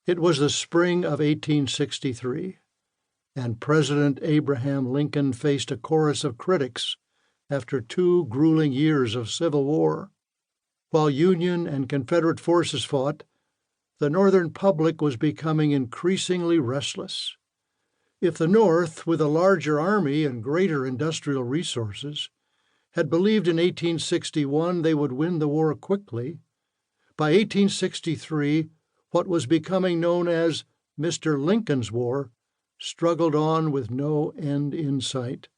It was the spring of 1863, and President Abraham Lincoln faced a chorus of critics after 2 grueling years of civil war. While Union and Confederate forces fought, the Northern public was becoming increasingly restless. If the North, with a larger army and greater industrial resources, had believed in 1861 they would win the war quickly, by 1863, what was becoming known as Mr. Lincoln's War struggled on with no end in sight.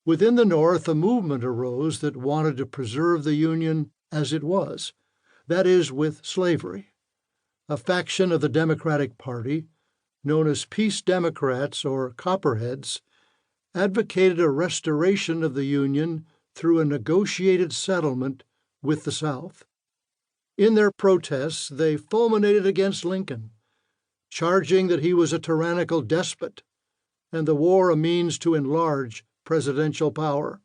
Within the North, a movement arose that wanted to preserve the Union as it was, that is, with slavery. A faction of the Democratic Party, known as Peace Democrats or Copperheads, advocated a restoration of the Union through a negotiated settlement with the South. In their protests, they fulminated against Lincoln, charging that he was a tyrannical despot and the war a means to enlarge presidential power.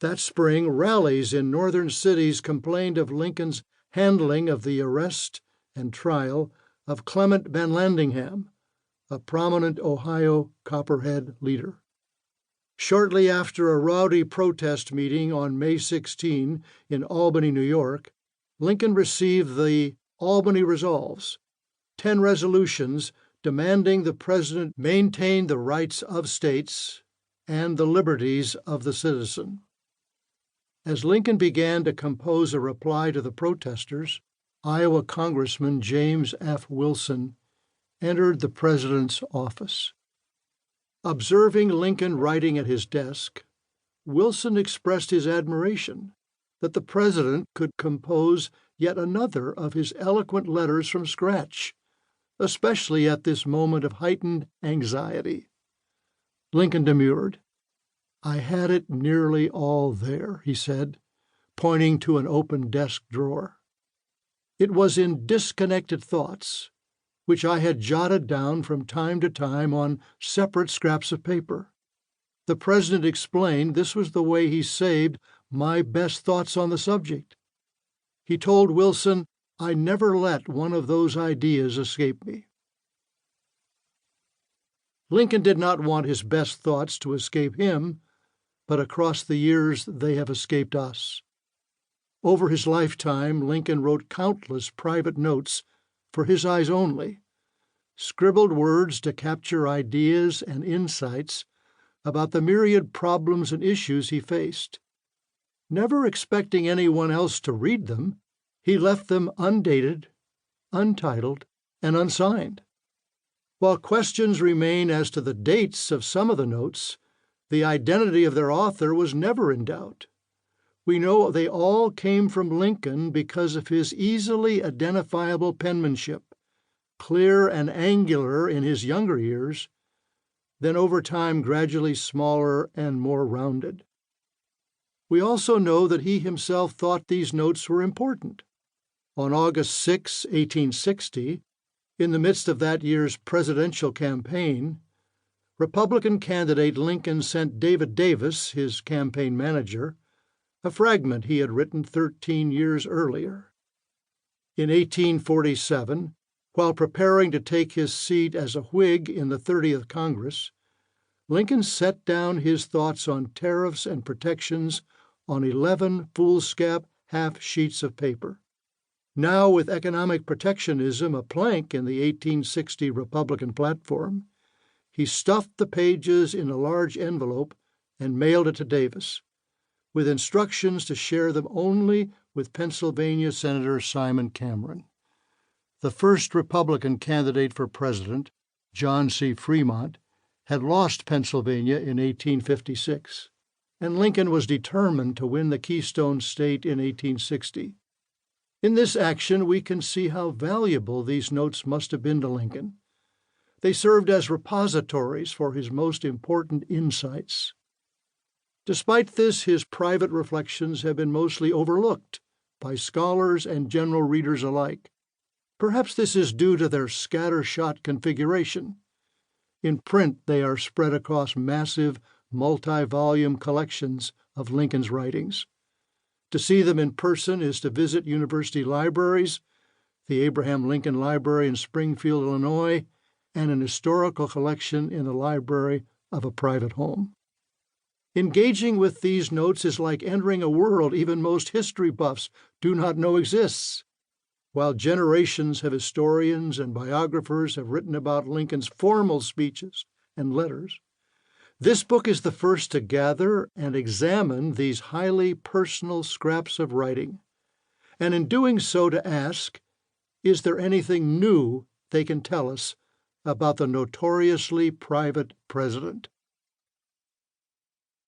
That spring, rallies in northern cities complained of Lincoln's handling of the arrest and trial of Clement Vallandigham, a prominent Ohio Copperhead leader. Shortly after a rowdy protest meeting on May 16 in Albany, New York, Lincoln received the Albany Resolves, 10 resolutions demanding the president maintain the rights of states and the liberties of the citizen. As Lincoln began to compose a reply to the protesters, Iowa Congressman James F. Wilson entered the president's office. Observing Lincoln writing at his desk, Wilson expressed his admiration that the president could compose yet another of his eloquent letters from scratch, especially at this moment of heightened anxiety. Lincoln demurred. "I had it nearly all there," he said, pointing to an open desk drawer. "It was in disconnected thoughts, which I had jotted down from time to time on separate scraps of paper. The president explained this was the way he saved my best thoughts on the subject. He told Wilson, I never let one of those ideas escape me." Lincoln did not want his best thoughts to escape him, but across the years they have escaped us. Over his lifetime, Lincoln wrote countless private notes for his eyes only, scribbled words to capture ideas and insights about the myriad problems and issues he faced. Never expecting anyone else to read them, he left them undated, untitled, and unsigned. While questions remain as to the dates of some of the notes, the identity of their author was never in doubt. We know they all came from Lincoln because of his easily identifiable penmanship, clear and angular in his younger years, then over time gradually smaller and more rounded. We also know that he himself thought these notes were important. On August 6, 1860, in the midst of that year's presidential campaign, Republican candidate Lincoln sent David Davis, his campaign manager, a fragment he had written 13 years earlier. In 1847, while preparing to take his seat as a Whig in the 30th Congress, Lincoln set down his thoughts on tariffs and protections on 11 foolscap half sheets of paper. Now, with economic protectionism a plank in the 1860 Republican platform, he stuffed the pages in a large envelope and mailed it to Davis, with instructions to share them only with Pennsylvania Senator Simon Cameron. The first Republican candidate for president, John C. Fremont, had lost Pennsylvania in 1856, and Lincoln was determined to win the Keystone State in 1860. In this action, we can see how valuable these notes must have been to Lincoln. They served as repositories for his most important insights. Despite this, his private reflections have been mostly overlooked by scholars and general readers alike. Perhaps this is due to their scattershot configuration. In print, they are spread across massive, multi-volume collections of Lincoln's writings. To see them in person is to visit university libraries, the Abraham Lincoln Library in Springfield, Illinois, and an historical collection in the library of a private home. Engaging with these notes is like entering a world even most history buffs do not know exists. While generations of historians and biographers have written about Lincoln's formal speeches and letters, this book is the first to gather and examine these highly personal scraps of writing, and in doing so to ask, is there anything new they can tell us about the notoriously private president?